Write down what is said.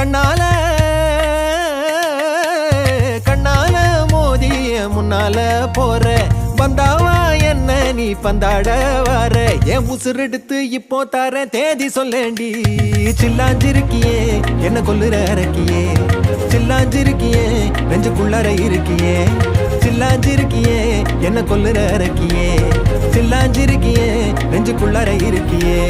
கண்ணால கண்ணால மோதிய முன்னால போற வந்தாவா என்ன நீ பந்தாட வர என் உசுரெடுத்து இப்போ தர தேதி சொல்லேண்டி சில்லாஞ்சிருக்கியே என்ன கொல்லுற அரக்கியே சில்லாஞ்சிருக்கியே நெஞ்சுக்குள்ளற இருக்கியே சில்லாஞ்சிருக்கியே என்ன கொல்லுற அரக்கியே சில்லாஞ்சிருக்கியே நெஞ்சுக்குள்ளற இருக்கியே